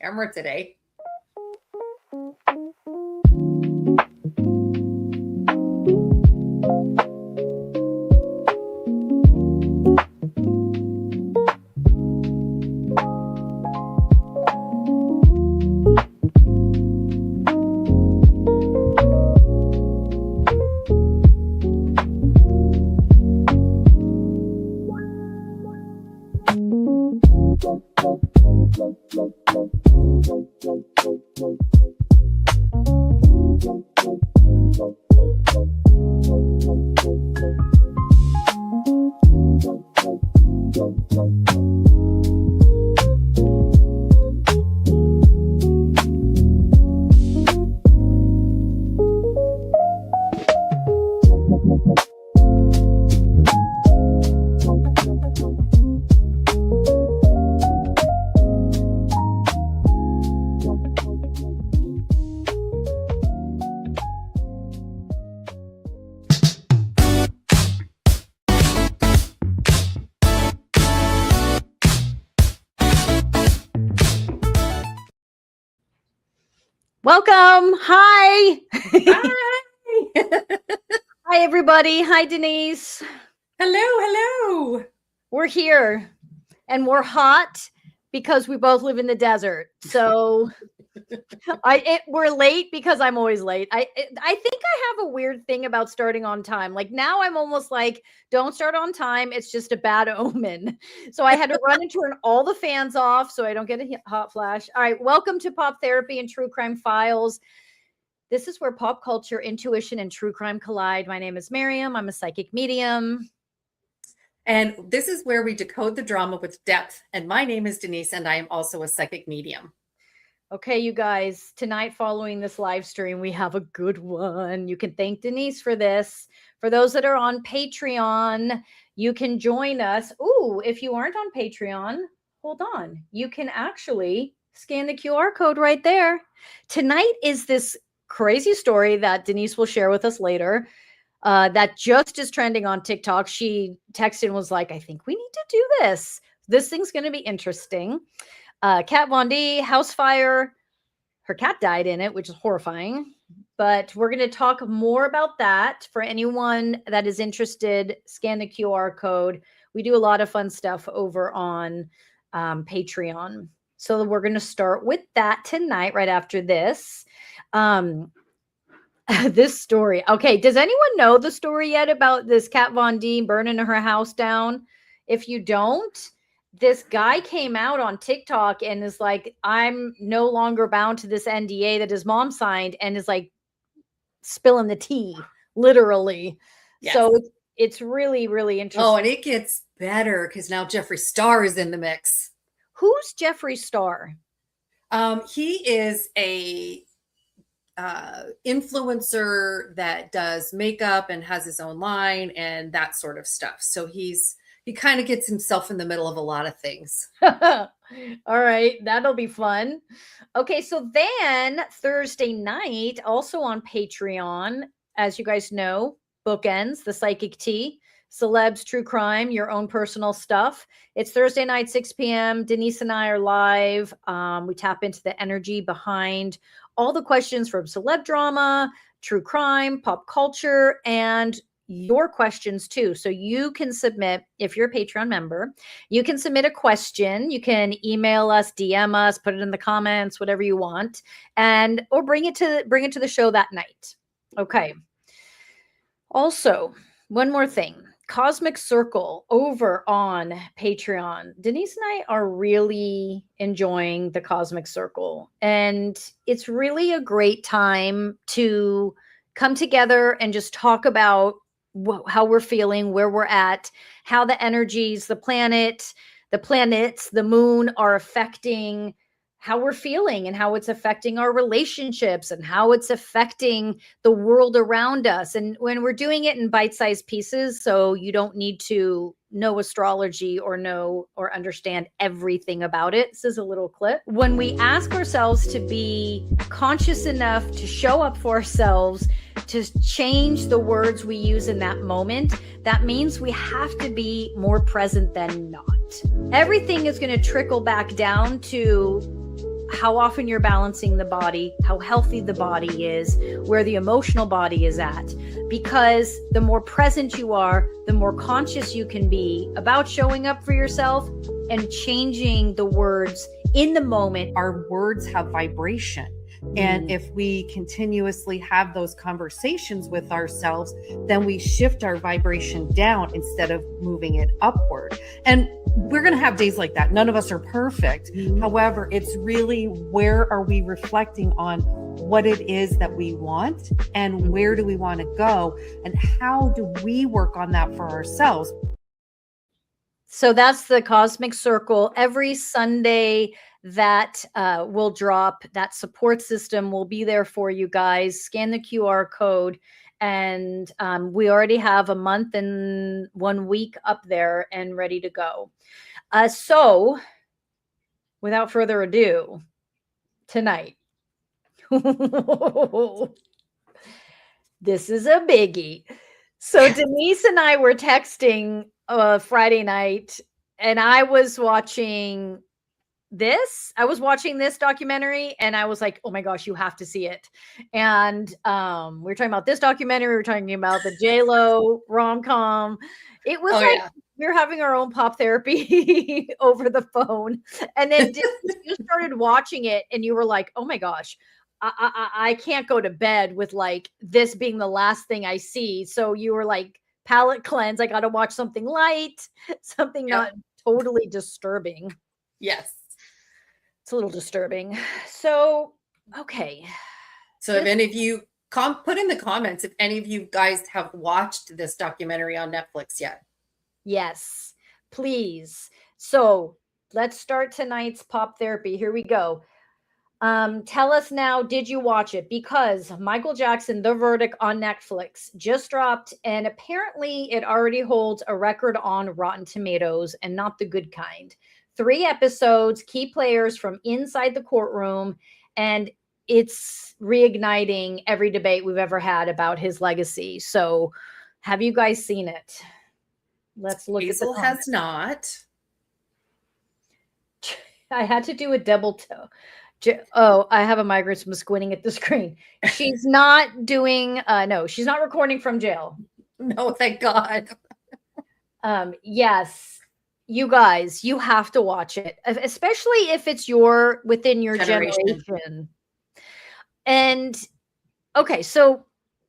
camera today. Welcome. Hi. Hi. Hi, everybody. Hi, Denise. Hello. We're here and we're hot because we both live in the desert. So we're late because I'm always late. I think I have a weird thing about starting on time. Like now I'm almost like, don't start on time. It's just a bad omen. So I had to run and turn all the fans off so I don't get a hot flash. All right. Welcome to Pop Therapy and True Crime Files. This is where pop culture, intuition, and true crime collide. My name is Miriam. I'm a psychic medium. And this is where we decode the drama with depth. And my name is Denise, and I am also a psychic medium. Okay, you guys, tonight following this live stream, we have a good one. You can thank Denise for this. For those that are on Patreon, you can join us. Ooh, if you aren't on Patreon, hold on. You can actually scan the QR code right there. Tonight is this crazy story that Denise will share with us later. That just is trending on TikTok. She texted and was like, I think we need to do this. This thing's going to be interesting. Kat Von D, house fire. Her cat died in it, which is horrifying. But we're going to talk more about that. For anyone that is interested, scan the QR code. We do a lot of fun stuff over on Patreon. So we're going to start with that tonight, right after this. This story. Okay, does anyone know the story yet about this Kat Von D burning her house down? If you don't, this guy came out on TikTok and is like, I'm no longer bound to this NDA that his mom signed, and is like spilling the tea, literally. Yes. So it's really, really interesting. Oh, and it gets better because now Jeffree Star is in the mix. Who's Jeffree Star? He is a influencer that does makeup and has his own line and that sort of stuff. So he kind of gets himself in the middle of a lot of things. All right, that'll be fun. Okay, so then Thursday night, also on Patreon, as you guys know, Bookends, the Psychic Tea, celebs, true crime, your own personal stuff. It's Thursday night, 6 p.m. Denise and I are live. We tap into the energy behind all the questions from celeb drama, true crime, pop culture, and your questions too. So you can submit, if you're a Patreon member, you can submit a question. You can email us, DM us, put it in the comments, whatever you want, and or bring it to the show that night. Okay. Also, one more thing. Cosmic Circle over on Patreon. Denise and I are really enjoying the Cosmic Circle, and it's really a great time to come together and just talk about how we're feeling, where we're at, how the energies, the planets, the moon are affecting how we're feeling and how it's affecting our relationships and how it's affecting the world around us. And when we're doing it in bite-sized pieces, so you don't need to know astrology or know or understand everything about it. This is a little clip. When we ask ourselves to be conscious enough to show up for ourselves, to change the words we use in that moment, that means we have to be more present than not. Everything is going to trickle back down to how often you're balancing the body, how healthy the body is, where the emotional body is at. Because the more present you are, the more conscious you can be about showing up for yourself and changing the words in the moment. Our words have vibration. And if we continuously have those conversations with ourselves, then we shift our vibration down instead of moving it upward. And we're going to have days like that. None of us are perfect. However, it's really, where are we reflecting on what it is that we want, and where do we want to go, and how do we work on that for ourselves? So that's the Cosmic Circle. Every Sunday that will drop, that support system will be there for you guys. Scan the QR code. And we already have a month and 1 week up there and ready to go. So without further ado, tonight, this is a biggie. So Denise and I were texting Friday night, and I was watching this documentary, and I was like, oh my gosh, you have to see it. And we were talking about this documentary, we were talking about the J-Lo rom-com. It was we were having our own pop therapy over the phone. And then you started watching it, and you were like, oh my gosh, I can't go to bed with like this being the last thing I see. So you were like, palate cleanse, I got to watch something light, something not totally disturbing. Yes. It's a little disturbing. So, okay. So if any of you put in the comments if any of you guys have watched this documentary on Netflix yet. Yes, please. So let's start tonight's pop therapy. Here we go. Tell us now, did you watch it? Because Michael Jackson, The Verdict on Netflix just dropped, and apparently it already holds a record on Rotten Tomatoes, and not the good kind. 3 episodes, key players from inside the courtroom, and it's reigniting every debate we've ever had about his legacy. So have you guys seen it? Let's look Hazel at the has not. I had to do a double toe. Oh, I have a migraine from squinting at the screen. She's not doing, no, she's not recording from jail. No, thank God. Yes, you guys, you have to watch it, especially if it's within your generation. And okay, so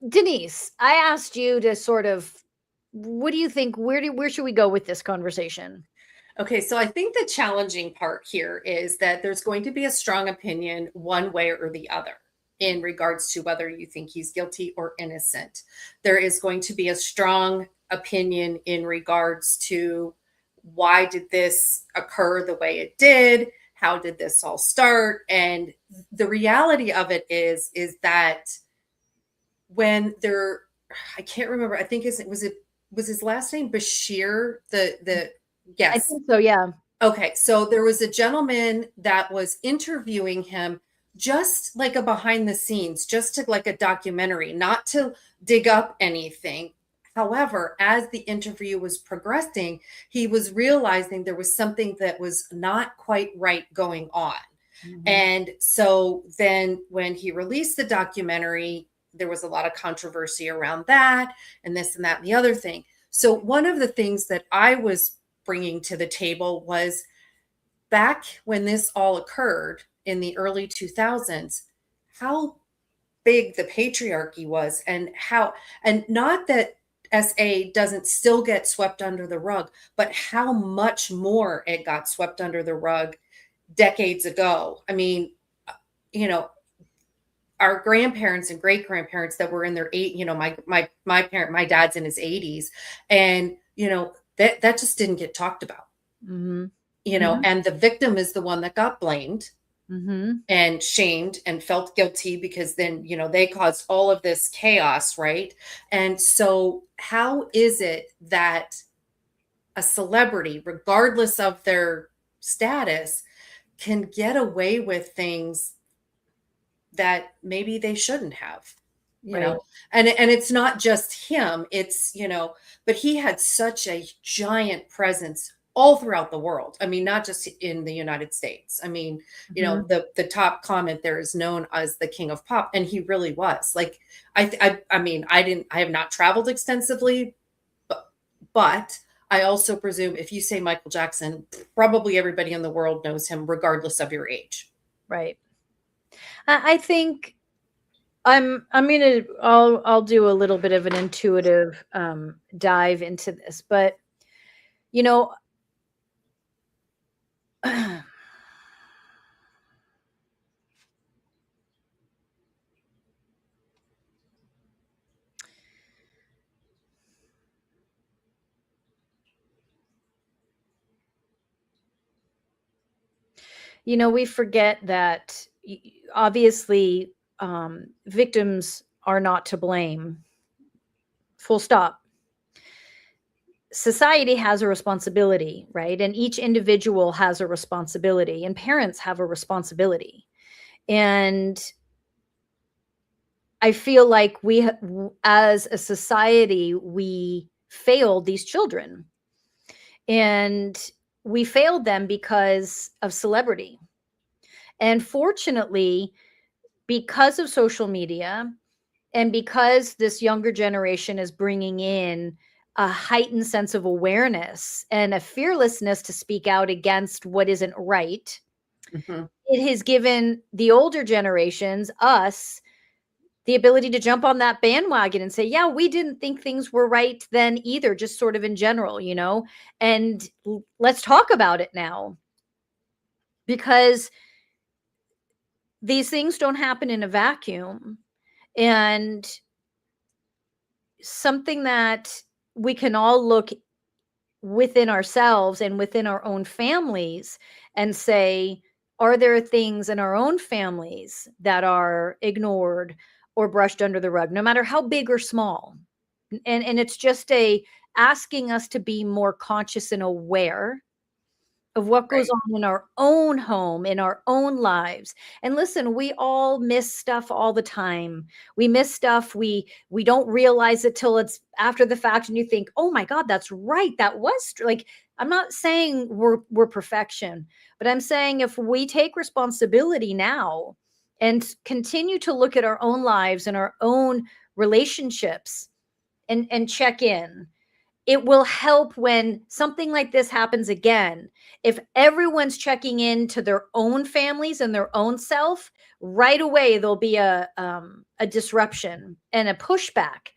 Denise, I asked you to sort of, what do you think? Where should we go with this conversation? Okay, so I think the challenging part here is that there's going to be a strong opinion one way or the other in regards to whether you think he's guilty or innocent. There is going to be a strong opinion in regards to, why did this occur the way it did? How did this all start? And the reality of it is that when I can't remember, I think was his last name Bashir? Yes. I think so, yeah. Okay, so there was a gentleman that was interviewing him, just like a behind the scenes, just to like a documentary, not to dig up anything. However, as the interview was progressing, he was realizing there was something that was not quite right going on. Mm-hmm. And so then when he released the documentary, there was a lot of controversy around that and this and that and the other thing. So one of the things that I was bringing to the table was, back when this all occurred in the early 2000s, how big the patriarchy was, and not that SA doesn't still get swept under the rug, but how much more it got swept under the rug decades ago. I mean, our grandparents and great grandparents that were in their my dad's in his 80s, and that just didn't get talked about. Mm-hmm. And the victim is the one that got blamed. Mm-hmm. And shamed and felt guilty, because then, they caused all of this chaos, right? And so how is it that a celebrity, regardless of their status, can get away with things that maybe they shouldn't have? And it's not just him, it's, but he had such a giant presence all throughout the world. I mean, not just in the United States. I mean, Mhm. the top comment there is known as the king of pop, and he really was. Like, I mean, I have not traveled extensively, but I also presume if you say Michael Jackson, probably everybody in the world knows him, regardless of your age. Right. I think I'll do a little bit of an intuitive dive into this, but you know, we forget that obviously victims are not to blame. Full stop. Society has a responsibility, right? And each individual has a responsibility, and parents have a responsibility. And I feel like as a society, we failed these children. And we failed them because of celebrity. And fortunately, because of social media and because this younger generation is bringing in a heightened sense of awareness and a fearlessness to speak out against what isn't right, Mm-hmm. it has given the older generations, us, the ability to jump on that bandwagon and say, yeah, we didn't think things were right then either, just sort of in general, and let's talk about it now, because these things don't happen in a vacuum. And something that we can all look within ourselves and within our own families and say, are there things in our own families that are ignored or brushed under the rug, no matter how big or small? And it's just asking us to be more conscious and aware of what goes Right. on in our own home, in our own lives. And listen, we all miss stuff all the time. We miss stuff. We don't realize it till it's after the fact, and you think, "Oh my God, that's right. That was like." I'm not saying we're perfection, but I'm saying if we take responsibility now and continue to look at our own lives and our own relationships and check in, it will help when something like this happens again. If everyone's checking into their own families and their own self, right away there'll be a disruption and a pushback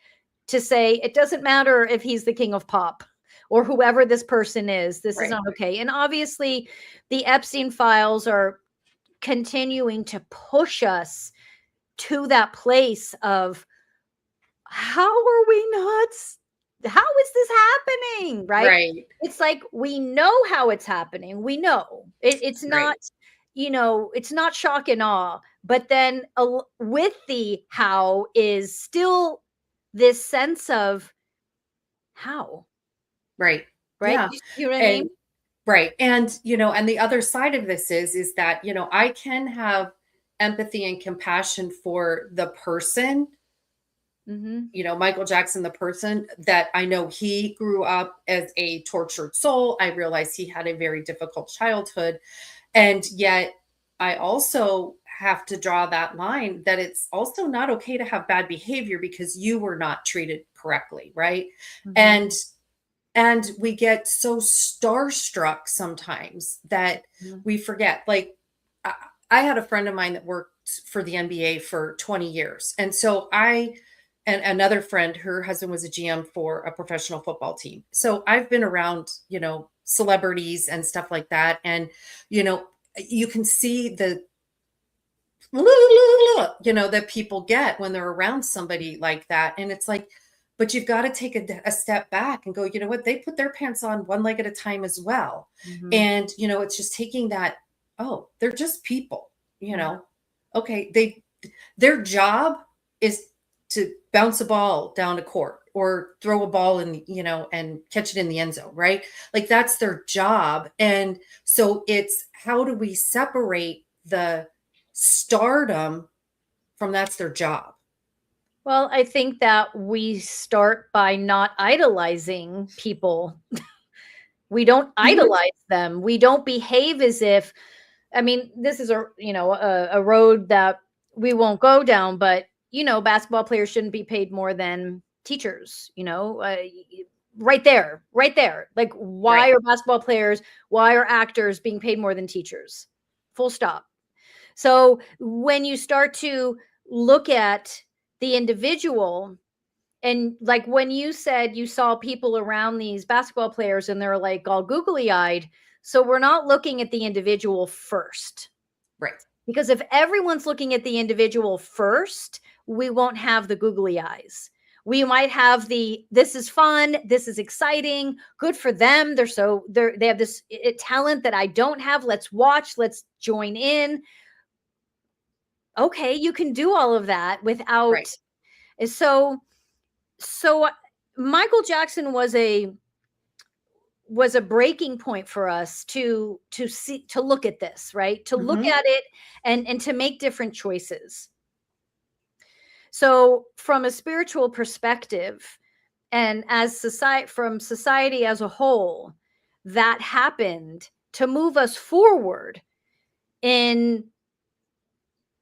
to say it doesn't matter if he's the king of pop or whoever this person is. This is Right. not okay. And obviously, the Epstein files are continuing to push us to that place of how are we not how is this happening, right? Right. It's like we know how it's happening. We know it's not, Right. it's not shock and awe, but then with the how is still this sense of how, Right. right? Yeah. You know what I mean? And right. And, and the other side of this is that, I can have empathy and compassion for the person, Hmm. Michael Jackson, the person that I know he grew up as a tortured soul. I realize he had a very difficult childhood. And yet I also have to draw that line that it's also not okay to have bad behavior because you were not treated correctly. Right. Hmm. And And we get so starstruck sometimes that Hmm. we forget. Like, I, I had a friend of mine that worked for the NBA for 20 years. And so and another friend, her husband was a GM for a professional football team. So I've been around, celebrities and stuff like that. And, you know, you can see the, that people get when they're around somebody like that. And it's like, but you've got to take a step back and go, you know what? They put their pants on one leg at a time as well. Hmm. And, it's just taking that, oh, they're just people, you Hmm. know? Okay. Their job is to bounce a ball down a court or throw a ball in, and catch it in the end zone, right? Like that's their job. And so it's how do we separate the stardom from that's their job? Well, I think that we start by not idolizing people We don't Mhm. idolize them. We don't behave as if, I mean, this is a road that we won't go down, but basketball players shouldn't be paid more than teachers, right there, right there. Like, why Right. are basketball players, why are actors being paid more than teachers? Full stop. So when you start to look at the individual, and like when you said you saw people around these basketball players and they're like all googly eyed. So we're not looking at the individual first. Right. Because if everyone's looking at the individual first, we won't have the googly eyes. We might have this is fun, this is exciting, good for them. They have this talent that I don't have. Let's watch, let's join in. Okay, you can do all of that Right. without. So Michael Jackson was a breaking point for us to look at this, right? To look Mhm. at it and to make different choices. So from a spiritual perspective, and as society as a whole, that happened to move us forward in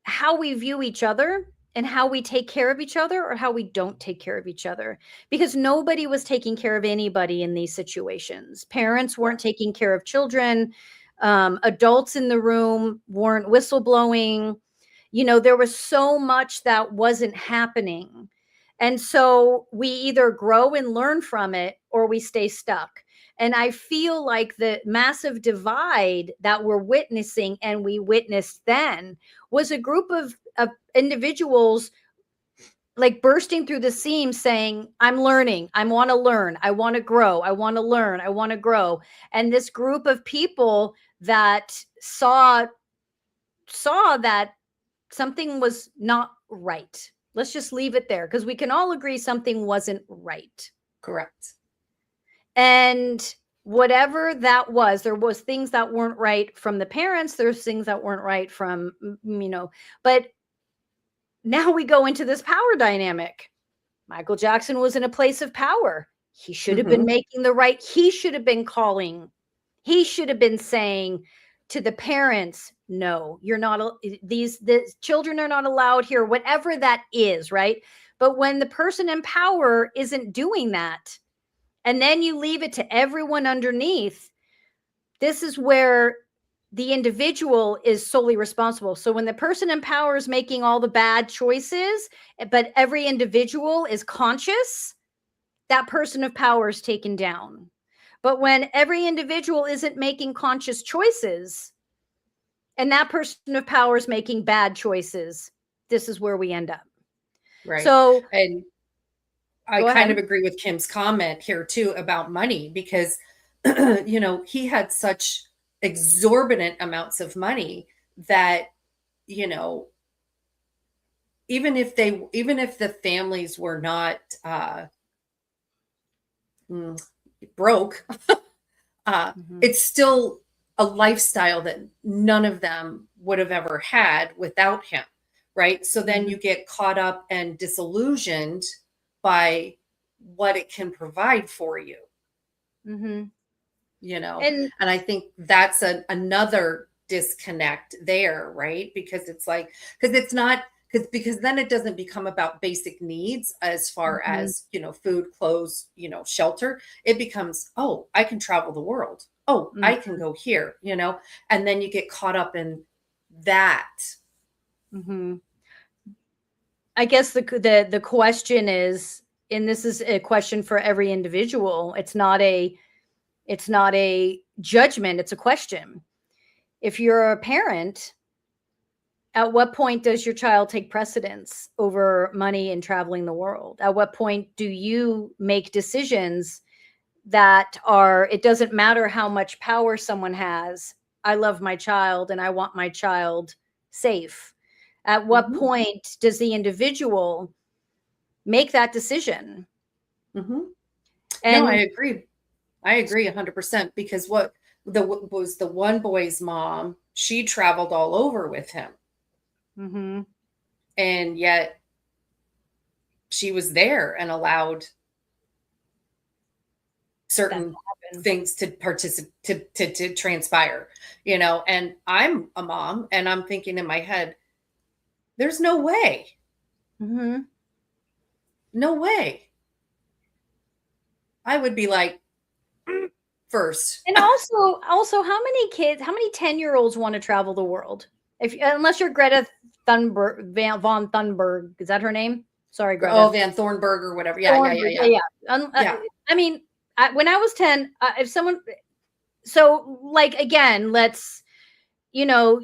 how we view each other and how we take care of each other or how we don't take care of each other, because nobody was taking care of anybody in these situations. Parents weren't Right. taking care of children. Adults in the room weren't whistleblowing. There was so much that wasn't happening. And so we either grow and learn from it or we stay stuck. And I feel like the massive divide that we're witnessing and we witnessed then was a group of individuals like bursting through the seams saying, I'm learning, I want to learn, I want to grow, I want to learn, I want to grow. And this group of people that saw that something was not right. Let's just leave it there because we can all agree something wasn't right. Correct. And whatever that was, there was things that weren't right from the parents, there's things that weren't right from, but now we go into this power dynamic. Michael Jackson was in a place of power. He should have been Mhm. making he should have been calling. He should have been saying to the parents, no, you're not, the children are not allowed here, whatever that is, right? But when the person in power isn't doing that, and then you leave it to everyone underneath, this is where the individual is solely responsible. So when the person in power is making all the bad choices, but every individual is conscious, that person of power is taken down. But when every individual isn't making conscious choices and that person of power is making bad choices, this is where we end up. Right. So And I go kind ahead. of agree with Kim's comment here too about money because he had such exorbitant amounts of money that, you know, even if the families were not mm, broke, uh, Mhm. it's still a lifestyle that none of them would have ever had without him, right? So then Mhm. you get caught up and disillusioned by what it can provide for you, Mhm. you know? And And I think that's another disconnect there, right? Because it's like, because it's not, because then it doesn't become about basic needs as far mhm. as, food, clothes, shelter. It becomes, oh, I can travel the world. Oh, I Mhm. can go here, and then you get caught up in that. Mhm. I guess the question is, and this is a question for every individual. It's not a judgment, it's a question. If you're a parent, at what point does your child take precedence over money and traveling the world? At what point do you make decisions that are, it doesn't matter how much power someone has. I love my child and I want my child safe. At what Hmm. point does the individual make that decision? Hmm. No, I And agree. I agree 100% because what was the one boy's mom, she traveled all over with him. mhm, And yet she was there and allowed certain things to participate to transpire, you know. And I'm a mom, and I'm thinking in my head, there's no way. Mm-hmm. No way. I would be like, first. And also, how many 10-year-olds want to travel the world? Unless you're Greta Thunberg, von Thunberg, is that her name? Sorry, Greta. Oh, Van Thornburg or whatever. Yeah, Thornburg, yeah. I mean, when I was 10, if someone, so like, again, let's, you know,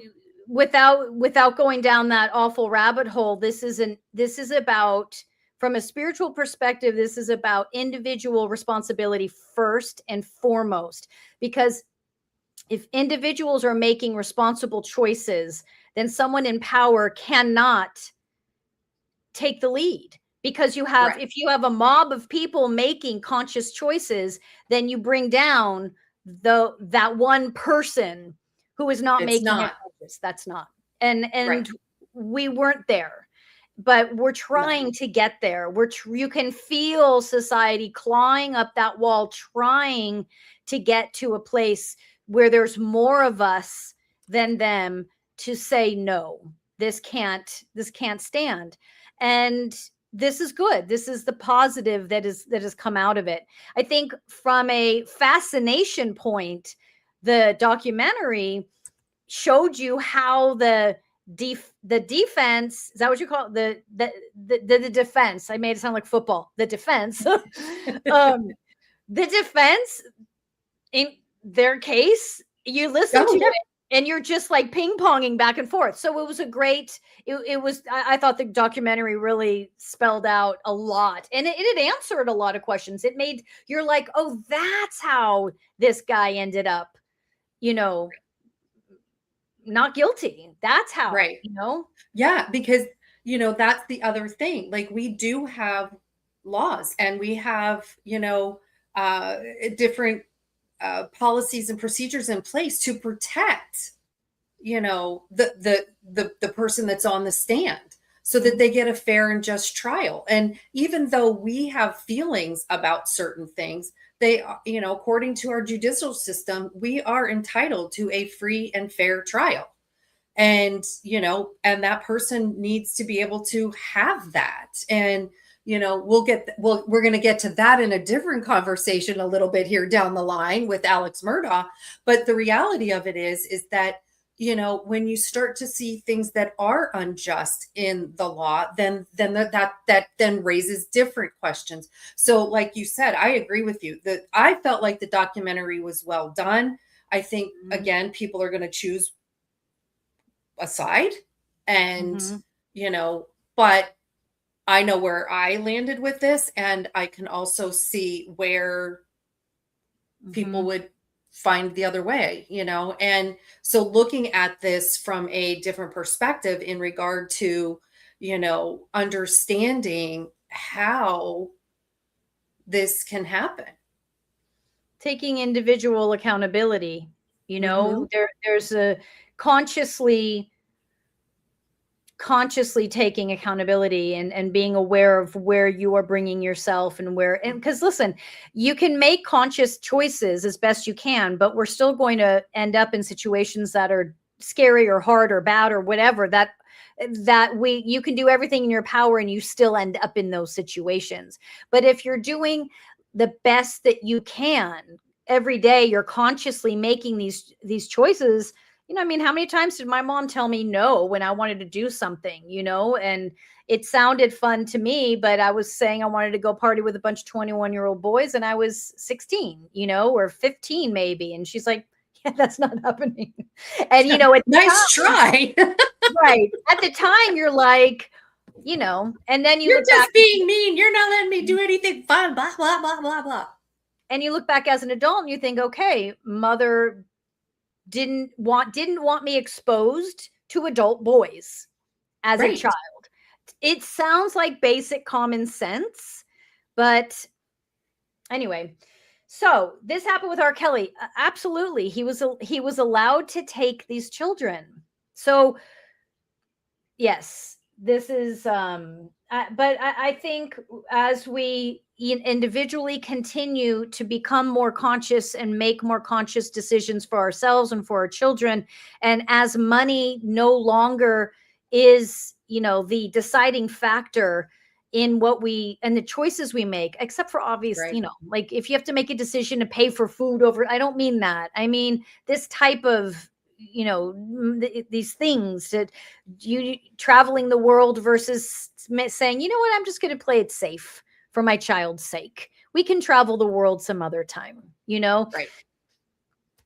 without going down that awful rabbit hole, this is about, from a spiritual perspective, this is about individual responsibility first and foremost. Because if individuals are making responsible choices, then someone in power cannot take the lead. Because if you have a mob of people making conscious choices, then you bring down that one person who is not making it conscious. That's not. And we weren't there, but we're trying to get there. You can feel society clawing up that wall, trying to get to a place where there's more of us than them to say, no, this can't stand. And this is good. This is the positive that has come out of it. I think from a fascination point, the documentary showed you how the defense, is that what you call it? The defense, I made it sound like football, the defense, the defense, in their case, you listen to it and you're just like ping-ponging back and forth. So it was I thought the documentary really spelled out a lot, and it answered a lot of questions. You're like, oh, that's how this guy ended up, you know, not guilty. That's how, you know? Yeah, because, you know, that's the other thing. Like, we do have laws, and we have, you know, different policies and procedures in place to protect, you know, the person that's on the stand, so that they get a fair and just trial. And even though we have feelings about certain things, they, you know, according to our judicial system, we are entitled to a free and fair trial. And, you know, and that person needs to be able to have that. And, you know, we're going to get to that in a different conversation a little bit here down the line with Alex Murdaugh. But the reality of it is that, you know, when you start to see things that are unjust in the law, then that then raises different questions. So like you said, I agree with you that I felt like the documentary was well done. I think, again, people are going to choose a side, and, you know, but I know where I landed with this, and I can also see where people would find the other way, you know. And so looking at this from a different perspective in regard to, you know, understanding how this can happen. Taking individual accountability, you know, there's a consciously taking accountability and being aware of where you are bringing yourself and because listen, you can make conscious choices as best you can, but we're still going to end up in situations that are scary or hard or bad or whatever, you can do everything in your power and you still end up in those situations. But if you're doing the best that you can every day, you're consciously making these choices. You know, I mean, how many times did my mom tell me no when I wanted to do something, you know, and it sounded fun to me, but I was saying I wanted to go party with a bunch of 21-year-old boys and I was 16, you know, or 15 maybe. And she's like, yeah, that's not happening. And, you know, nice try. Right. At the time, you're like, you know, and then you're just being mean. You're not letting me do anything fun, blah, blah, blah, blah, blah. And you look back as an adult and you think, okay, mother didn't want me exposed to adult boys as a child. It sounds like basic common sense, but anyway. So this happened with R. Kelly. Absolutely, he was allowed to take these children. So yes, this is I think as we individually continue to become more conscious and make more conscious decisions for ourselves and for our children, and as money no longer is, the deciding factor in what we and the choices we make, except for obvious, Right. like if you have to make a decision to pay for food over, I don't mean that. I mean this type of, these things that you traveling the world versus saying, you know what, I'm just going to play it safe for my child's sake. We can travel the world some other time, Right.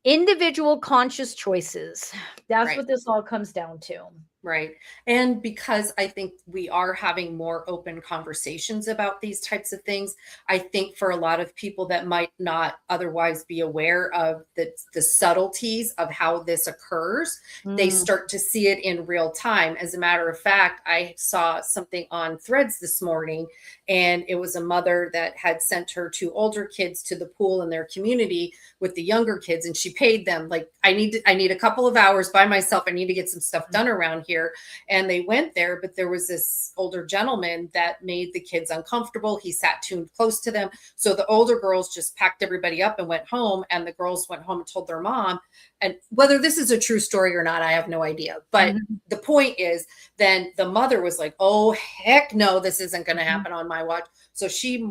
individual conscious choices. That's Right. what this all comes down to. Right. And because I think we are having more open conversations about these types of things, I think for a lot of people that might not otherwise be aware of the subtleties of how this occurs, they Mm. start to see it in real time. As a matter of fact, I saw something on Threads this morning, and it was a mother that had sent her two older kids to the pool in their community with the younger kids, and she paid them like, I need a couple of hours by myself. I need to get some stuff done around here. And they went there, but there was this older gentleman that made the kids uncomfortable. He sat too close to them. So the older girls just packed everybody up and went home, and the girls went home and told their mom. And whether this is a true story or not, I have no idea. But the point is, then the mother was like, oh, heck no, this isn't going to happen on my watch. So she,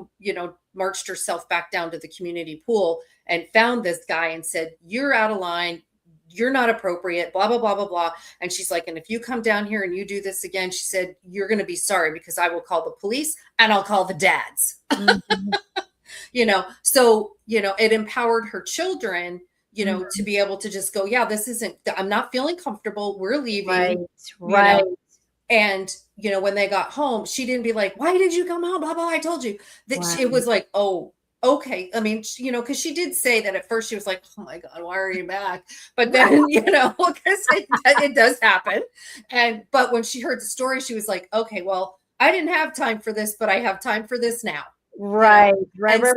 marched herself back down to the community pool and found this guy and said, you're out of line. You're not appropriate, blah, blah, blah, blah, blah. And she's like, and if you come down here and you do this again, she said, you're going to be sorry, because I will call the police and I'll call the dads. So, it empowered her children, to be able to just go, yeah, this isn't, I'm not feeling comfortable. We're leaving. Right. And, when they got home, she didn't be like, why did you come home? Blah, blah, I told you that. It was like, oh, okay. I mean, because she did say that at first she was like, oh my God, why are you back? But then, because it does happen. But when she heard the story, she was like, okay, well, I didn't have time for this, but I have time for this now. Right.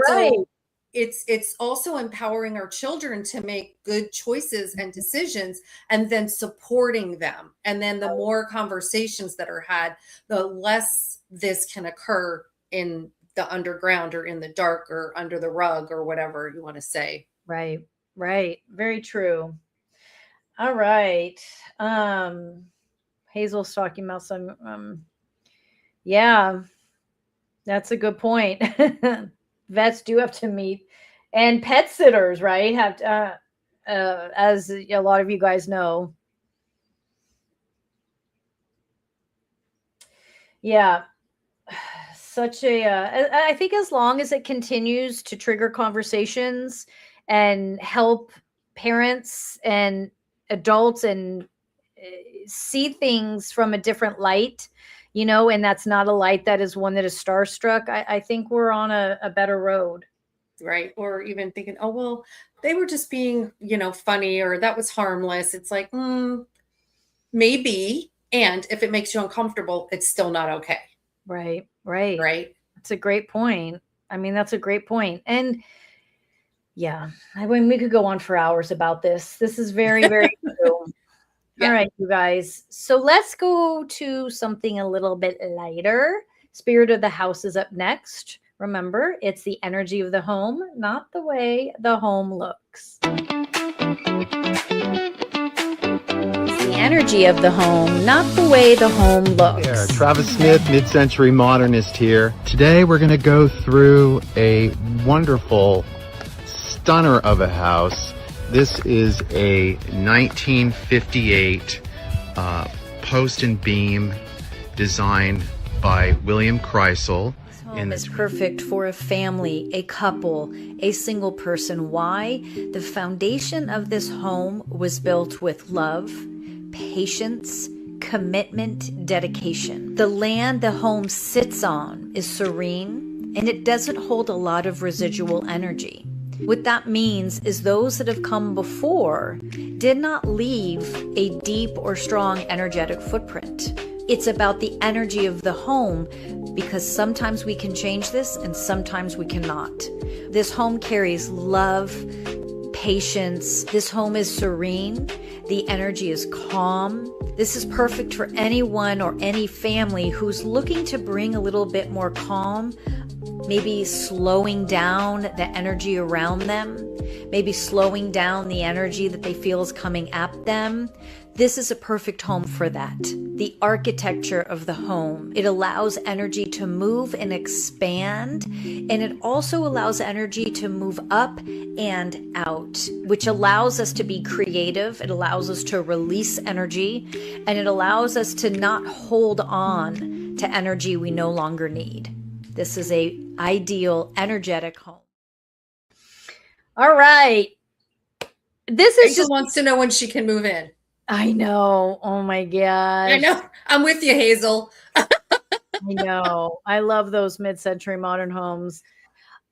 So it's also empowering our children to make good choices and decisions, and then supporting them. And then the more conversations that are had, the less this can occur in the underground or in the dark or under the rug or whatever you want to say. Right. Very true. All right. Hazel's talking about some, yeah, that's a good point. Vets do have to meet, and pet sitters, right? Have to, as a lot of you guys know. Yeah. Such a, I think as long as it continues to trigger conversations and help parents and adults and see things from a different light, and that's not a light that is one that is starstruck, I think we're on a better road. Right. Or even thinking, oh, well, they were just being, funny, or that was harmless. It's like, maybe. And if it makes you uncomfortable, it's still not okay. Right. That's a great point. I mean, that's a great point. And yeah, I mean, we could go on for hours about this. This is very, very true. Yeah. All right, you guys. So let's go to something a little bit lighter. Spirit of the house is up next. Remember, it's the energy of the home, not the way the home looks. The energy of the home, not the way the home looks. Yeah, Travis Smith, mid-century modernist here. Today we're going to go through a wonderful stunner of a house. This is a 1958 post and beam designed by William Kreisel. Home is perfect for a family, a couple, a single person. Why? The foundation of this home was built with love, patience, commitment, dedication. The land the home sits on is serene, and it doesn't hold a lot of residual energy. What that means is those that have come before did not leave a deep or strong energetic footprint. It's about the energy of the home, because sometimes we can change this and sometimes we cannot. This home carries love, patience. This home is serene. The energy is calm. This is perfect for anyone or any family who's looking to bring a little bit more calm, maybe slowing down the energy around them, maybe slowing down the energy that they feel is coming at them. This is a perfect home for that. The architecture of the home, it allows energy to move and expand, and it also allows energy to move up and out, which allows us to be creative. It allows us to release energy, and it allows us to not hold on to energy we no longer need. This is a ideal energetic home. All right. This is Hazel just wants to know when she can move in. I know. Oh my gosh. I know. I'm with you, Hazel. I know. I love those mid-century modern homes.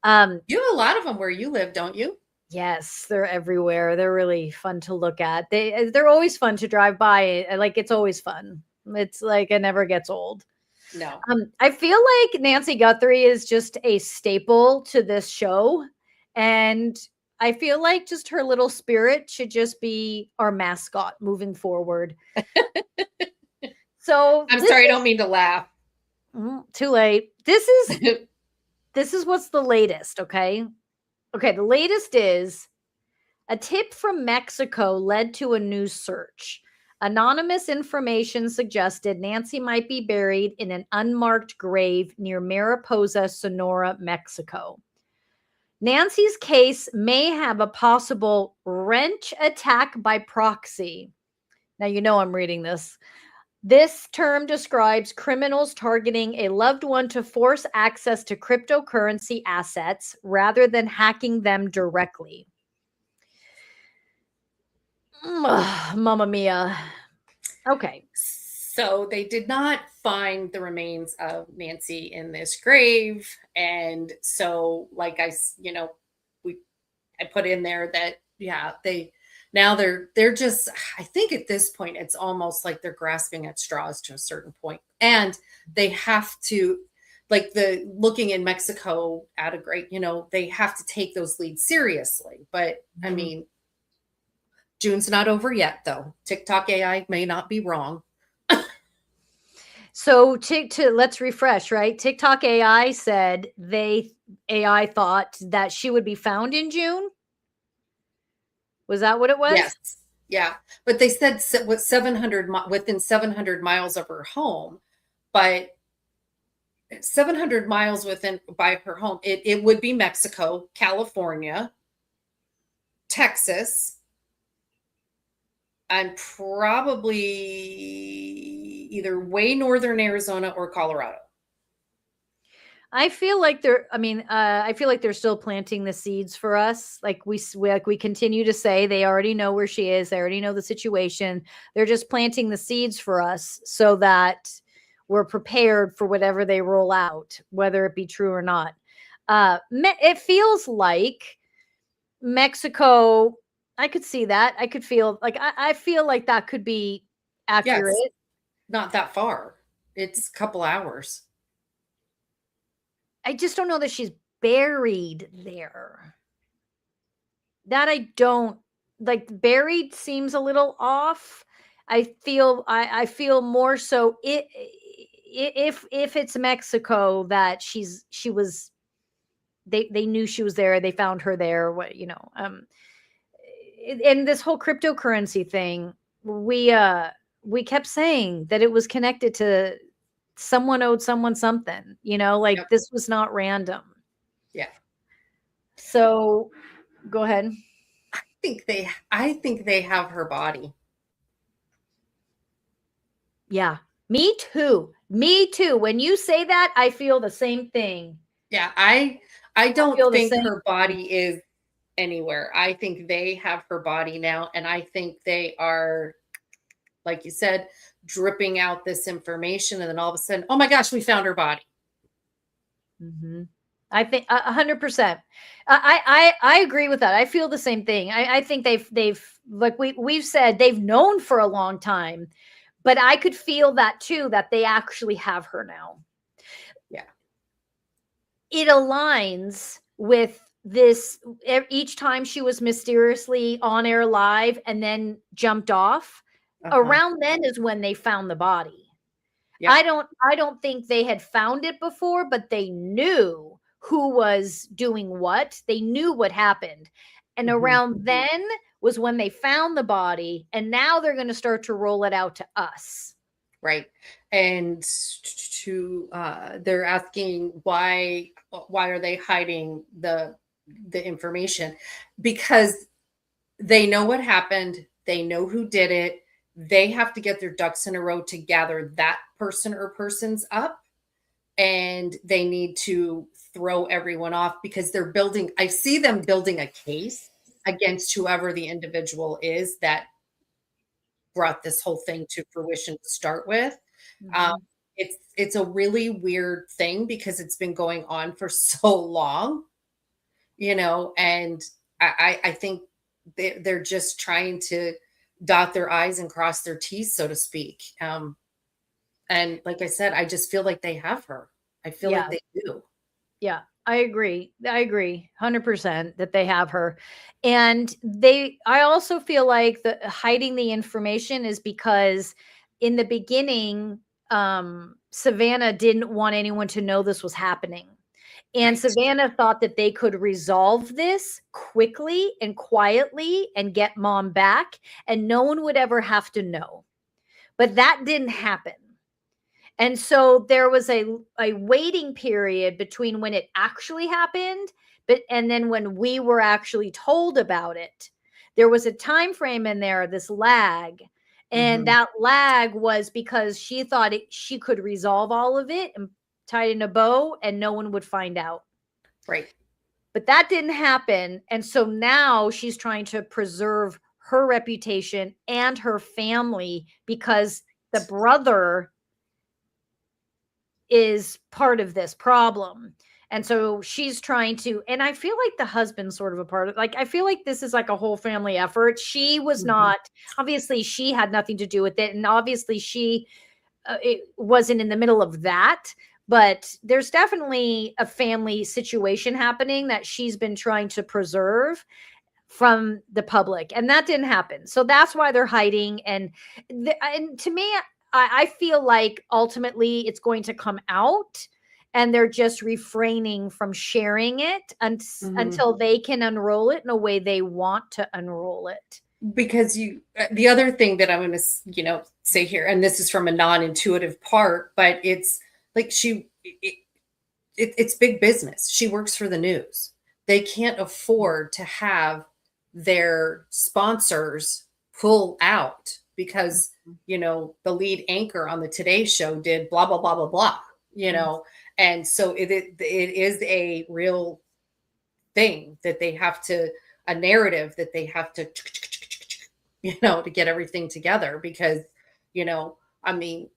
You have a lot of them where you live, don't you? Yes, they're everywhere. They're really fun to look at. They're always fun to drive by. Like, it's always fun. It's like it never gets old. No. I feel like Nancy Guthrie is just a staple to this show, and I feel like just her little spirit should just be our mascot moving forward. So I'm sorry, I don't mean to laugh. Too late. This is what's the latest, okay? Okay, the latest is a tip from Mexico led to a news search. Anonymous information suggested Nancy might be buried in an unmarked grave near Mariposa, Sonora, Mexico. Nancy's case may have a possible wrench attack by proxy. Now, you know I'm reading this. This term describes criminals targeting a loved one to force access to cryptocurrency assets rather than hacking them directly. Mamma mia. Okay. So they did not find the remains of Nancy in this grave. And so, like I put in there that, yeah, they're just, I think at this point, it's almost like they're grasping at straws to a certain point. And they have to, like looking in Mexico at a great, they have to take those leads seriously. But I mean, June's not over yet, though. TikTok AI may not be wrong. So let's refresh, right? TikTok AI said AI thought that she would be found in June. Was that what it was? Yes. Yeah. But they said within 700 miles of her home, but 700 miles by her home, it would be Mexico, California, Texas, and probably either way northern Arizona or Colorado. I feel like they're still planting the seeds for us. Like we continue to say, they already know where she is. They already know the situation. They're just planting the seeds for us so that we're prepared for whatever they roll out, whether it be true or not. It feels like Mexico. I could see that. I could feel like I feel like that could be accurate. Yes, not that far. It's a couple hours. I just don't know that she's buried there. That I don't like. Buried seems a little off. I feel more so if it's Mexico that they knew she was there. They found her there. And this whole cryptocurrency thing, we kept saying that it was connected to someone owed someone something, Yep. This was not random. Yeah. So go ahead. I think they have her body. Yeah, me too. When you say that, I feel the same thing. Yeah. I don't think her body is anywhere. I think they have her body now. And I think they are, like you said, dripping out this information. And then all of a sudden, oh my gosh, we found her body. Mm-hmm. I think 100%. I agree with that. I feel the same thing. I think they've like we've said, they've known for a long time, but I could feel that too, that they actually have her now. Yeah. It aligns with this. Each time she was mysteriously on air live and then jumped off, Around then is when they found the body. Yeah. I don't think they had found it before, but they knew who was doing what. They knew what happened. And around then was when they found the body, and now they're going to start to roll it out to us. Right. And they're asking why are they hiding the information? Because they know what happened, they know who did it. They have to get their ducks in a row to gather that person or persons up, and they need to throw everyone off because I see them building a case against whoever the individual is that brought this whole thing to fruition to start with. It's a really weird thing because it's been going on for so long, and I think they're just trying to dot their I's and cross their T's, so to speak. And like I said, I just feel like they have her. I feel like they do. Yeah, I agree. 100% that they have her. And I also feel like the hiding the information is because in the beginning, Savannah didn't want anyone to know this was happening. And Right. Savannah thought that they could resolve this quickly and quietly and get mom back, and no one would ever have to know. But that didn't happen. And so there was a waiting period between when it actually happened, and then when we were actually told about it. There was a time frame in there, this lag. And that lag was because she thought she could resolve all of it and tie it in a bow and no one would find out. Right. But that didn't happen. And so now she's trying to preserve her reputation and her family because the brother is part of this problem. And so she's trying to, and I feel like the husband's sort of a part of, like, I feel like this is like a whole family effort. She was not, obviously she had nothing to do with it. And obviously she it wasn't in the middle of that, but there's definitely a family situation happening that she's been trying to preserve from the public. And that didn't happen. So that's why they're hiding. And to me, I feel like ultimately it's going to come out and they're just refraining from sharing it until they can unroll it in a way they want to unroll it. Because the other thing that I'm going to, say here, and this is from a non-intuitive part, but it's like it's big business. She works for the news. They can't afford to have their sponsors pull out because the lead anchor on the Today Show did blah blah blah blah blah, and so it is a real thing that they have to, a narrative that they have to to get everything together because I mean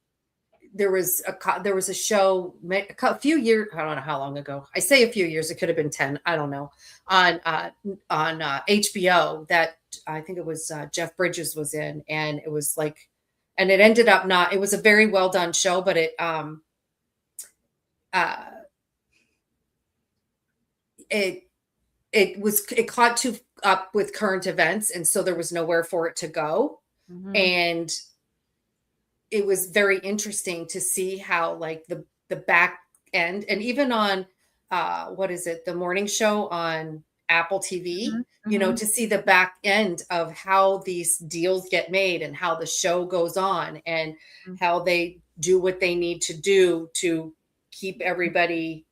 there was a show a few years, I don't know how long ago, I say a few years, it could have been 10, I don't know, on HBO that I think it was Jeff Bridges was in, and it was like, and it ended up not, it was a very well done show, but it caught too up with current events, and so there was nowhere for it to go. And it was very interesting to see how like the back end, and even on what is it, the morning show on Apple TV, to see the back end of how these deals get made and how the show goes on and how they do what they need to do to keep everybody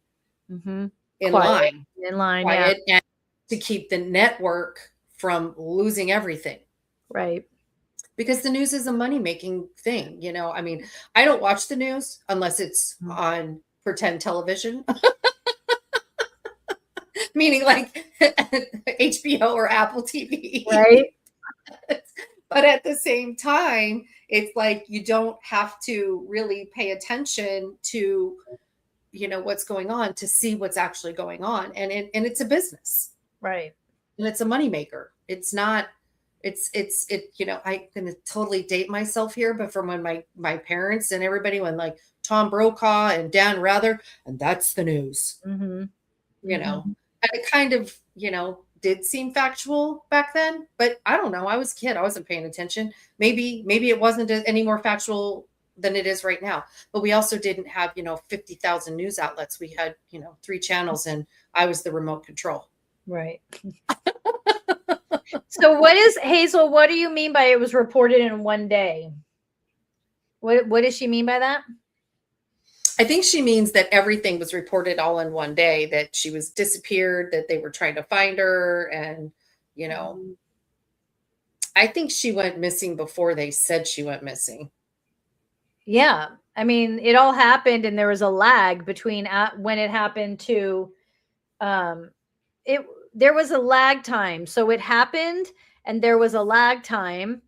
in line, quiet, and to keep the network from losing everything. Right. Because the news is a money-making thing, I mean, I don't watch the news unless it's on pretend television. Meaning like HBO or Apple TV. Right. But at the same time, it's like you don't have to really pay attention to what's going on to see what's actually going on. And it's a business. Right. And it's a moneymaker. It's not, I'm going to totally date myself here, but from when my parents and everybody, when like Tom Brokaw and Dan Rather, and that's the news, and it kind of, did seem factual back then, but I don't know. I was a kid. I wasn't paying attention. Maybe it wasn't any more factual than it is right now. But we also didn't have, 50,000 news outlets. We had, 3 channels, and I was the remote control. Right. So what is, Hazel, what do you mean by it was reported in one day? What does she mean by that? I think she means that everything was reported all in one day, that she was disappeared, that they were trying to find her. And, I think she went missing before they said she went missing. Yeah. I mean, it all happened, and there was a lag between when it happened to, there was a lag time. So it happened, and there was a lag time,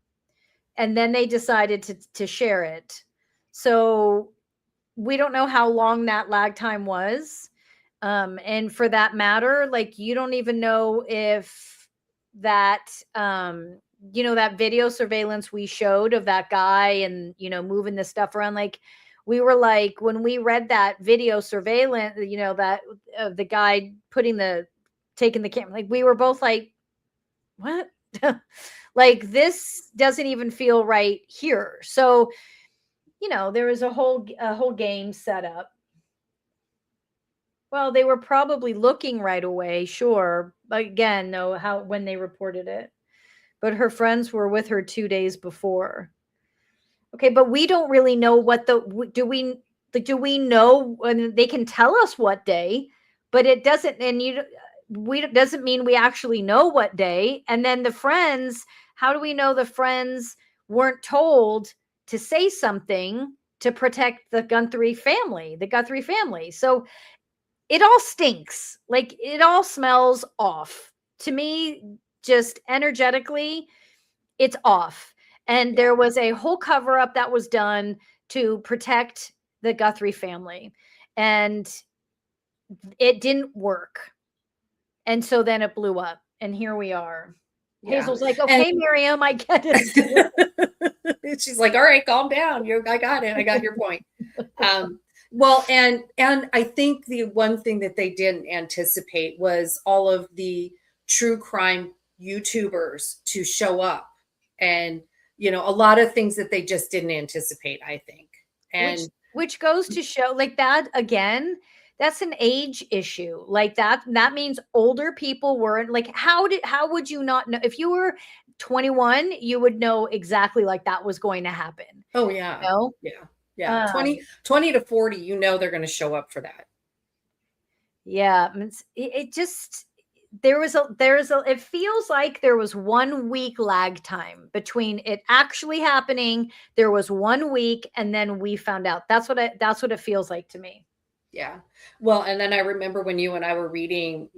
and then they decided to share it. So we don't know how long that lag time was. And for that matter, like, you don't even know if that, that video surveillance we showed of that guy and, moving the stuff around, like, we were like, when we read that video surveillance, that the guy taking the camera, like, we were both like, what? Like, this doesn't even feel right here. So, there was a whole game set up. Well, they were probably looking right away, sure. But again, though, when they reported it. But her friends were with her 2 days before. Okay, but we don't really know do we know when they can tell us what day, but it doesn't, and doesn't mean we actually know what day. And then the friends, how do we know the friends weren't told to say something to protect the Guthrie family? So it all stinks. Like, it all smells off. To me, just energetically, it's off. And there was a whole cover up that was done to protect the Guthrie family, and it didn't work. And so then it blew up, and here we are. Yeah. Hazel's like, okay, Miriam, I get it. She's like, all right, calm down. I got it. I got your point. Well, and I think the one thing that they didn't anticipate was all of the true crime YouTubers to show up, and, a lot of things that they just didn't anticipate, I think. And which goes to show, like, that again, that's an age issue. Like, that means older people weren't, like, how would you not know? If you were 21, you would know exactly, like, that was going to happen. Oh yeah. Yeah. 20 to 40, they're going to show up for that. Yeah. It just, it feels like there was 1 week lag time between it actually happening. There was 1 week, and then we found out. That's what it feels like to me. Yeah. Well, and then I remember when you and I were reading,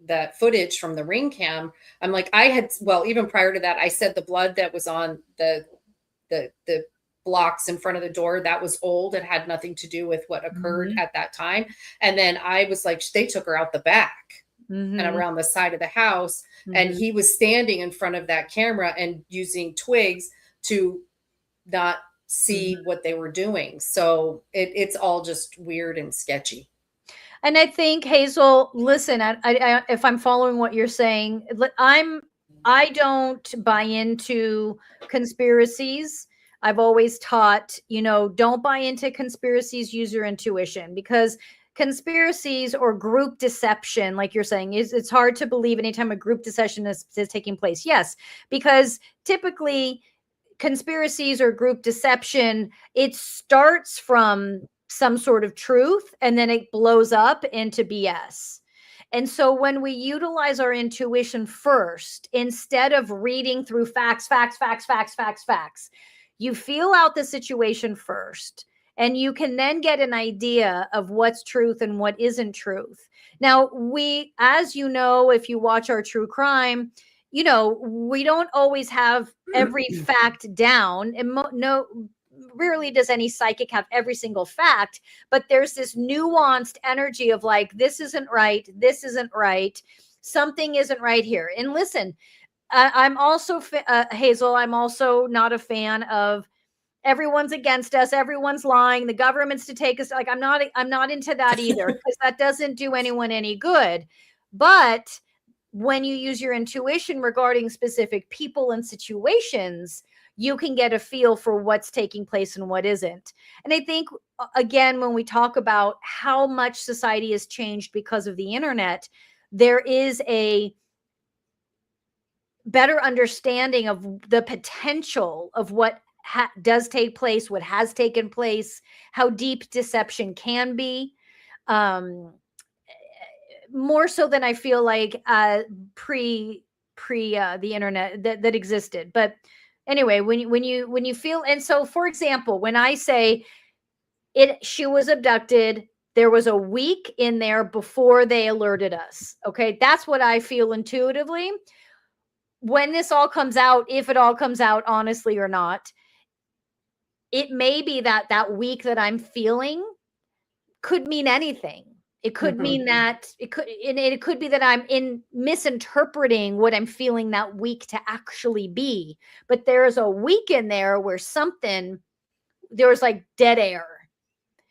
that footage from the ring cam, I'm like, even prior to that, I said the blood that was on the blocks in front of the door, that was old. It had nothing to do with what occurred at that time. And then I was like, they took her out the back and around the side of the house. And he was standing in front of that camera and using twigs to not see what they were doing. So it's all just weird and sketchy. And I think, Hazel, listen, I if I'm following what you're saying, I don't buy into conspiracies. I've always taught, don't buy into conspiracies, use your intuition, because conspiracies or group deception, like you're saying, it's hard to believe anytime a group deception is taking place. Yes, because typically conspiracies or group deception, it starts from some sort of truth, and then it blows up into BS. And so when we utilize our intuition first, instead of reading through facts, you feel out the situation first, and you can then get an idea of what's truth and what isn't truth. Now, as you know, if you watch our true crime, we don't always have every fact down. And rarely does any psychic have every single fact, but there's this nuanced energy of like, this isn't right. Something isn't right here. And listen, I'm also, Hazel, I'm also not a fan of everyone's against us, everyone's lying, the government's to take us. Like, I'm not into that either, because that doesn't do anyone any good. But when you use your intuition regarding specific people and situations, you can get a feel for what's taking place and what isn't. And I think, again, when we talk about how much society has changed because of the internet, there is a better understanding of the potential of what does take place, what has taken place, how deep deception can be. More so than I feel like pre the internet that existed. But anyway, when you feel, and so for example, when I say she was abducted, there was a week in there before they alerted us. Okay, that's what I feel intuitively. When this all comes out, if it all comes out honestly or not, it may be that week that I'm feeling could mean anything. It could mean that it could be that I'm misinterpreting what I'm feeling that week to actually be. But there's a week in there where there was like dead air.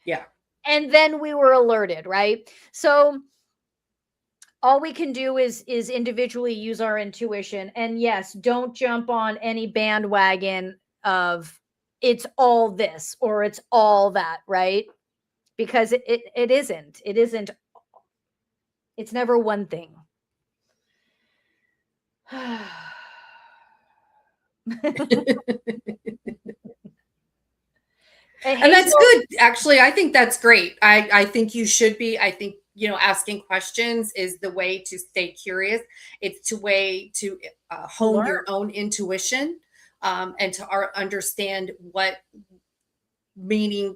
Yeah. And then we were alerted, right? So all we can do is individually use our intuition. And yes, don't jump on any bandwagon of it's all this or it's all that, right? Because it isn't. It's never one thing. And that's good. Actually, I think that's great. I think you should be. I think, asking questions is the way to stay curious. It's a way to hone your own intuition, and to understand what meaning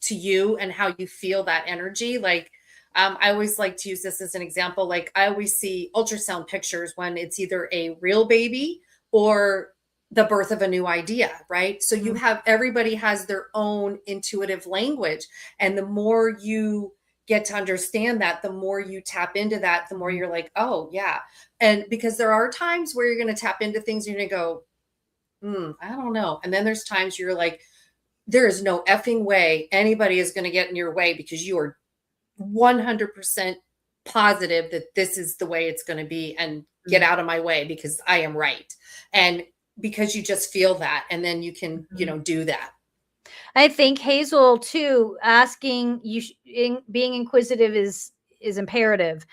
to you and how you feel that energy. Like, I always like to use this as an example. Like, I always see ultrasound pictures when it's either a real baby or the birth of a new idea, right? So you have, everybody has their own intuitive language. And the more you get to understand that, the more you tap into that, the more you're like, oh yeah. And because there are times where you're going to tap into things and you're going to go, I don't know. And then there's times you're like, there is no effing way anybody is going to get in your way, because you are 100% positive that this is the way it's going to be, and get out of my way because I am right. And because you just feel that, and then you can, do that. I think, Hazel, too, asking being inquisitive is imperative.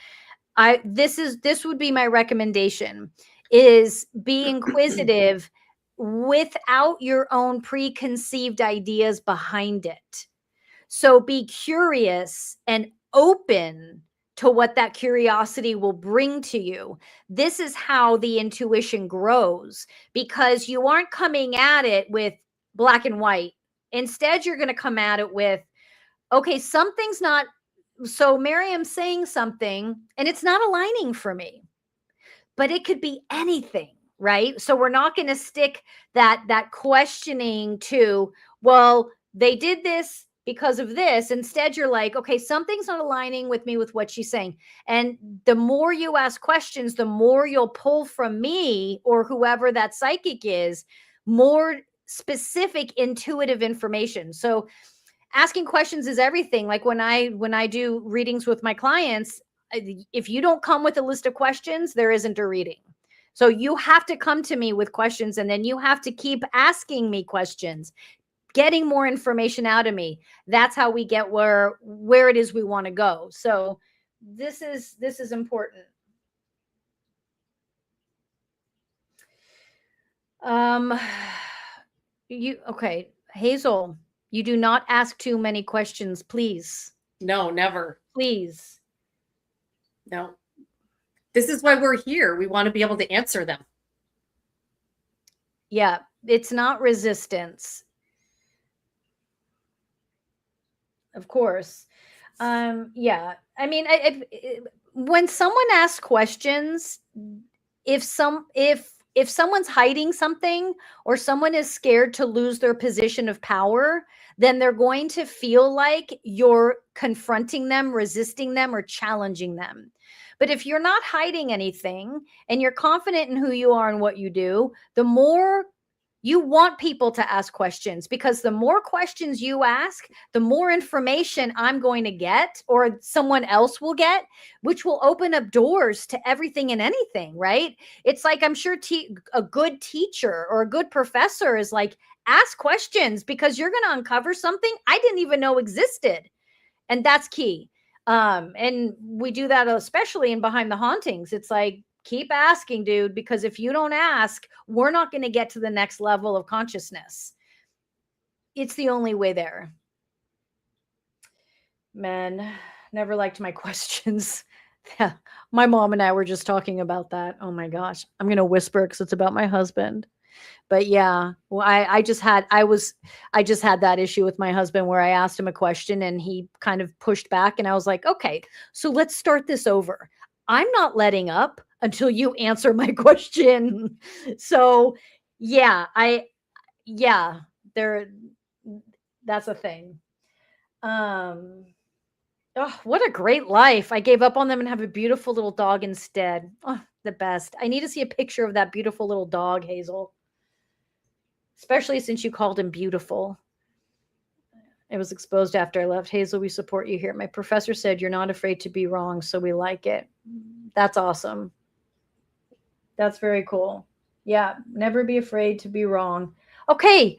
This would be my recommendation, is be inquisitive without your own preconceived ideas behind it. So be curious and open to what that curiosity will bring to you. This is how the intuition grows, because you aren't coming at it with black and white. Instead, you're going to come at it with, okay, something's not, so Miriam's saying something and it's not aligning for me, but it could be anything, right? So we're not going to stick that questioning to, well, they did this because of this. Instead, you're like, okay, something's not aligning with me with what she's saying. And the more you ask questions, the more you'll pull from me or whoever that psychic is, more specific intuitive information. So asking questions is everything. Like when I do readings with my clients, if you don't come with a list of questions, there isn't a reading. So you have to come to me with questions, and then you have to keep asking me questions, getting more information out of me. That's how we get where it is we want to go. So this is important. Okay, Hazel, you do not ask too many questions, please. No, never. Please. No. This is why we're here. We want to be able to answer them. Yeah, it's not resistance. Of course. Yeah. I mean, when someone asks questions, if someone's hiding something, or someone is scared to lose their position of power, then they're going to feel like you're confronting them, resisting them, or challenging them. But if you're not hiding anything and you're confident in who you are and what you do, the more You want people to ask questions, because the more questions you ask, the more information I'm going to get, or someone else will get, which will open up doors to everything and anything, right? It's like, I'm sure a good teacher or a good professor is like, ask questions, because you're going to uncover something I didn't even know existed. And that's key. And we do that especially in Behind the Hauntings. It's like, keep asking, dude, because if you don't ask, we're not going to get to the next level of consciousness. It's the only way there. Man, never liked my questions. My mom and I were just talking about that. Oh my gosh. I'm going to whisper because it's about my husband. But yeah, well, I just had that issue with my husband where I asked him a question and he kind of pushed back, and I was like, okay, so let's start this over. I'm not letting up until you answer my question. So yeah, that's a thing. Oh, what a great life. I gave up on them and have a beautiful little dog instead. Oh, the best. I need to see a picture of that beautiful little dog, Hazel. Especially since you called him beautiful. It was exposed after I left. Hazel, we support you here. My professor said you're not afraid to be wrong, so we like it. That's awesome. That's very cool. Yeah, never be afraid to be wrong. Okay,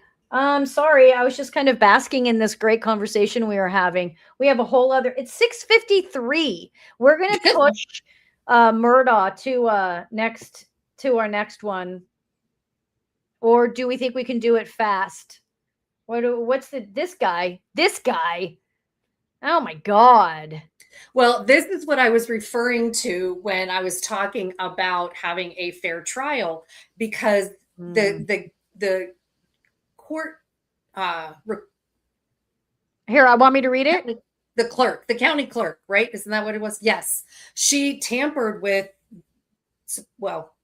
sorry. I was just kind of basking in this great conversation we were having. We have a whole other, it's 6:53. We're going to push Murdaugh to our next one. Or do we think we can do it fast? This guy? Oh my God. Well, this is what I was referring to when I was talking about having a fair trial, because the court here, I want me to read it. The county clerk, right? Isn't that what it was? Yes. She tampered with, well,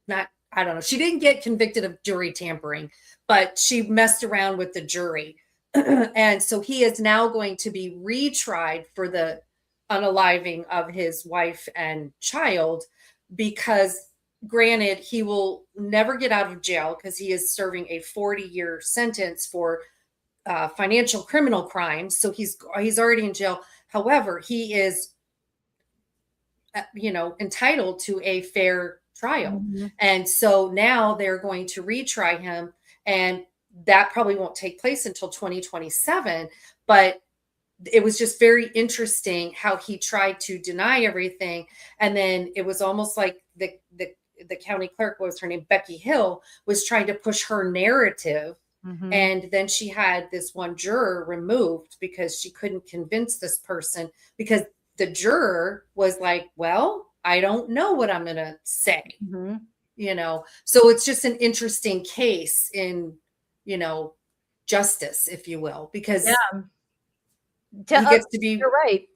not, I don't know. She didn't get convicted of jury tampering, but she messed around with the jury. And so he is now going to be retried for the unaliving of his wife and child, because granted, he will never get out of jail because he is serving a 40-year sentence for financial criminal crimes. So he's already in jail. However, he is, entitled to a fair trial. Mm-hmm. And so now they're going to retry him, and that probably won't take place until 2027. But it was just very interesting how he tried to deny everything. And then it was almost like the county clerk, what was her name? Becky Hill, was trying to push her narrative. Mm-hmm. And then she had this one juror removed because she couldn't convince this person, because the juror was like, well, I don't know what I'm going to say, mm-hmm. So it's just an interesting case in, justice, if you will, because he gets to be.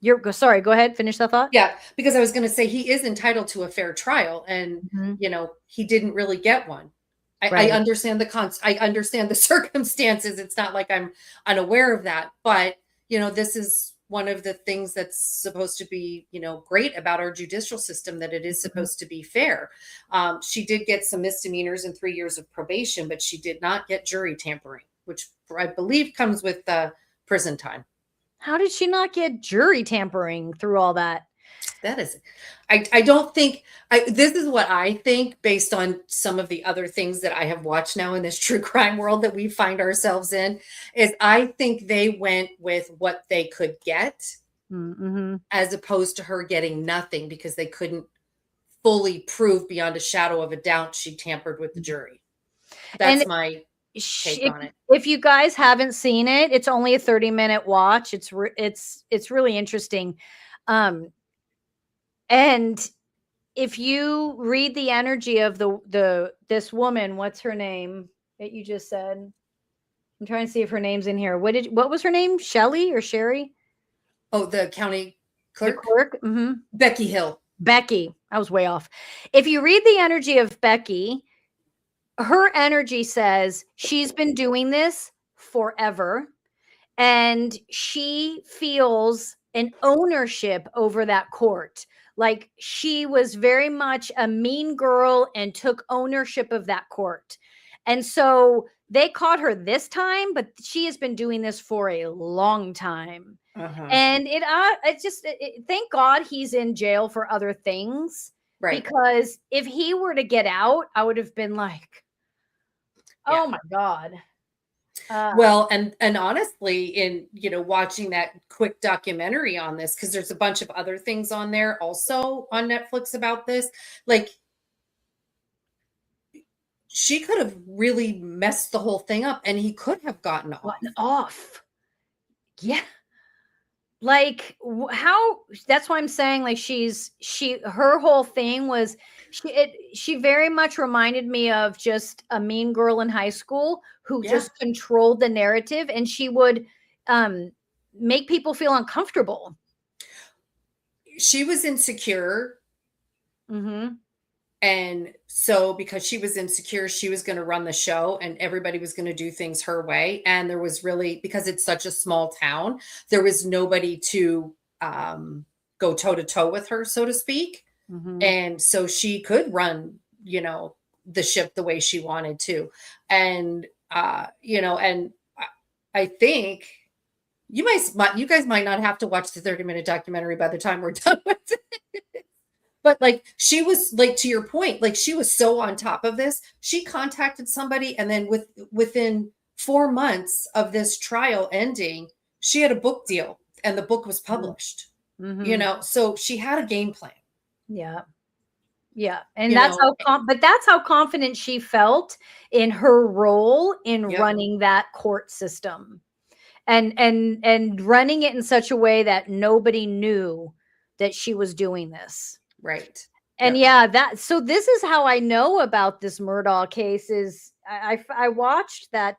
You're right. Sorry. Go ahead. Finish that thought. Yeah, because I was going to say he is entitled to a fair trial, and mm-hmm. He didn't really get one. I understand I understand the circumstances. It's not like I'm unaware of that, but this is one of the things that's supposed to be, great about our judicial system, that it is supposed to be fair. She did get some misdemeanors and 3 years of probation, but she did not get jury tampering, which I believe comes with prison time. How did she not get jury tampering through all that? That is, I don't think, this is what I think based on some of the other things that I have watched now in this true crime world that we find ourselves in, is I think they went with what they could get, mm-hmm. as opposed to her getting nothing because they couldn't fully prove beyond a shadow of a doubt she tampered with the jury. That's my take on it. If you guys haven't seen it, it's only a 30-minute watch. It's really interesting. And if you read the energy of this woman, what's her name that you just said? I'm trying to see if her name's in here. What was her name? Shelley or Sherry? Oh, the county clerk? The clerk? Mm-hmm. Becky Hill. Becky. I was way off. If you read the energy of Becky, her energy says she's been doing this forever, and she feels an ownership over that court. Like she was very much a mean girl and took ownership of that court. And so they caught her this time, but she has been doing this for a long time. And thank God he's in jail for other things. Right. Because if he were to get out, I would have been like, oh my God. Well, and honestly, in watching that quick documentary on this, because there's a bunch of other things on there also on Netflix about this, like she could have really messed the whole thing up, and he could have gotten off. Yeah. Like how, that's why I'm saying like her whole thing was she very much reminded me of just a mean girl in high school who just controlled the narrative, and she would make people feel uncomfortable. She was insecure. Mm-hmm. And so because she was insecure, she was going to run the show and everybody was going to do things her way. And there was really, because it's such a small town, there was nobody to go toe to toe with her, so to speak. Mm-hmm. And so she could run, the ship the way she wanted to. And, and I think you guys might not have to watch the 30-minute documentary by the time we're done with it. But like, she was like, to your point, like she was so on top of this. She contacted somebody, and then within 4 months of this trial ending, she had a book deal and the book was published. Mm-hmm. So she had a game plan. Yeah. And that's how confident she felt in her role in running that court system and running it in such a way that nobody knew that she was doing this. Right. And so this is how I know about this Murdaugh case is I watched that.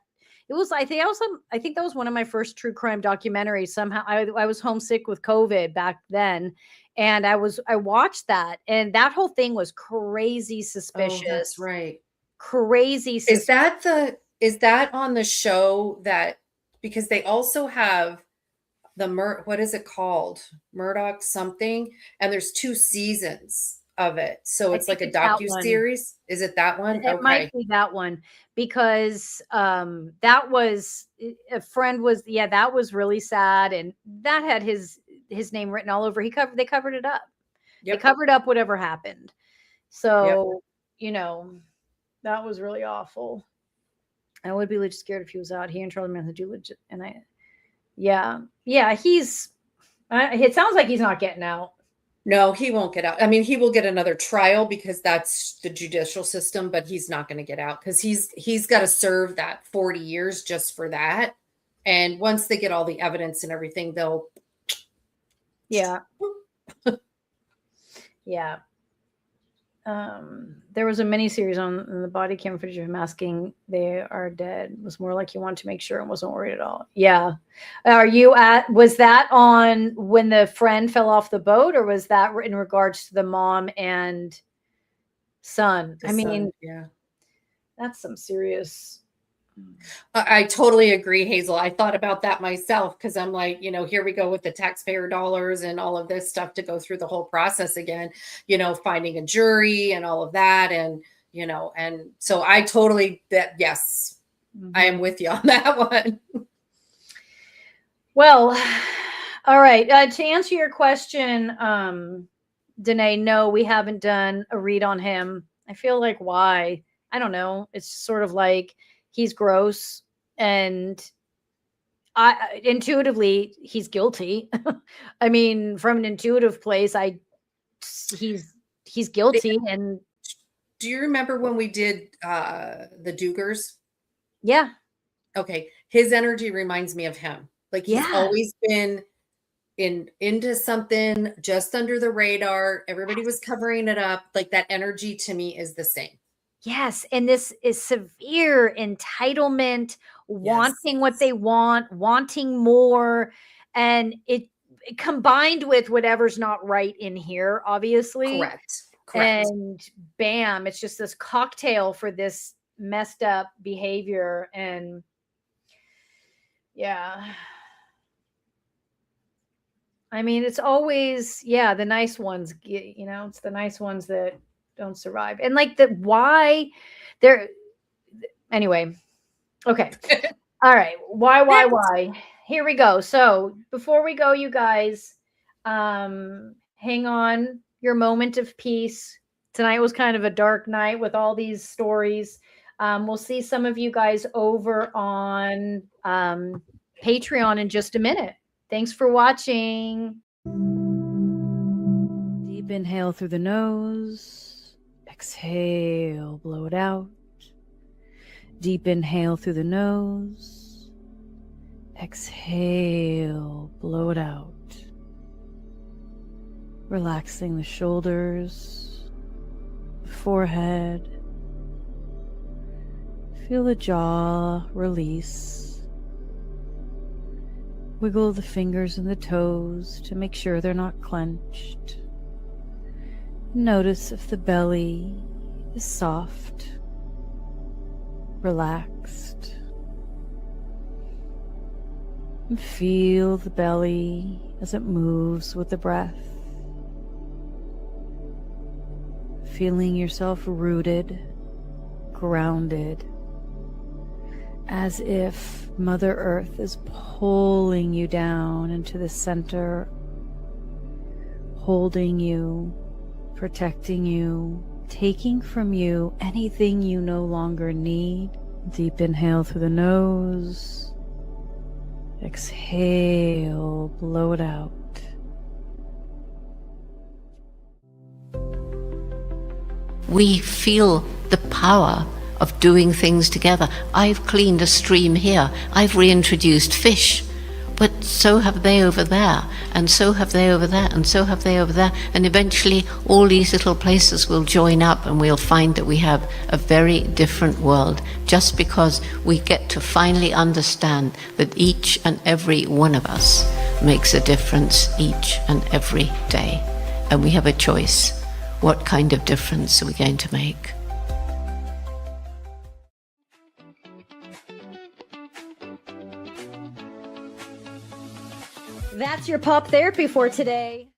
It was, I think that was one of my first true crime documentaries. Somehow I was homesick with COVID back then. And I watched that, and that whole thing was crazy suspicious. Oh, that's right. Crazy suspicious. Is that on the show that, because they also have what is it called? Murdoch something. And there's 2 seasons of it. So it's like a docu-series. Is it that one? It might be that one, because that was a friend was, that was really sad. And that had his name written all over. They covered it up. They covered up whatever happened. So, that was really awful. I would be legit scared if he was out. He and Charlie Manson do legit. And it sounds like he's not getting out. No, he won't get out. I mean, he will get another trial because that's the judicial system, but he's not going to get out because he's got to serve that 40 years just for that. And once they get all the evidence and everything, they'll. Yeah. There was a mini series on the body cam footage of him asking they are dead. It was more like he wanted to make sure and wasn't worried at all. Yeah. Was that on when the friend fell off the boat, or was that in regards to the mom and son? That's some serious. I totally agree, Hazel. I thought about that myself because I'm like, here we go with the taxpayer dollars and all of this stuff to go through the whole process again, finding a jury and all of that. And, and so I totally, yes, I am with you on that one. Well, all right. To answer your question, Danae, no, we haven't done a read on him. I feel like why? I don't know. It's sort of like, he's gross, and intuitively he's guilty. I mean, from an intuitive place, he's guilty. And do you remember when we did the Dugars? Yeah. Okay. His energy reminds me of him. Like he's always been into something just under the radar. Everybody was covering it up. Like that energy to me is the same. Yes. And this is severe entitlement, wanting what they want, wanting more. And it combined with whatever's not right in here, obviously. Correct. And bam, it's just this cocktail for this messed up behavior. And I mean, it's always, the nice ones, it's the nice ones that don't survive. And like why they're Anyway, okay. All right. Why? Here we go. So before we go, you guys, hang on your moment of peace. Tonight was kind of a dark night with all these stories. We'll see some of you guys over on Patreon in just a minute. Thanks for watching. Deep inhale through the nose. Exhale, blow it out. Deep inhale through the nose. Exhale, blow it out. Relaxing the shoulders, the forehead. Feel the jaw release. Wiggle the fingers and the toes to make sure they're not clenched. Notice if the belly is soft, relaxed. And feel the belly as it moves with the breath. Feeling yourself rooted, grounded, as if Mother Earth is pulling you down into the center, holding you, protecting you, taking from you anything you no longer need. Deep inhale through the nose. Exhale, blow it out. We feel the power of doing things together. I've cleaned a stream here. I've reintroduced fish. But so have they over there, and so have they over there, and so have they over there. And eventually all these little places will join up and we'll find that we have a very different world, just because we get to finally understand that each and every one of us makes a difference each and every day. And we have a choice. What kind of difference are we going to make? That's your pop therapy for today.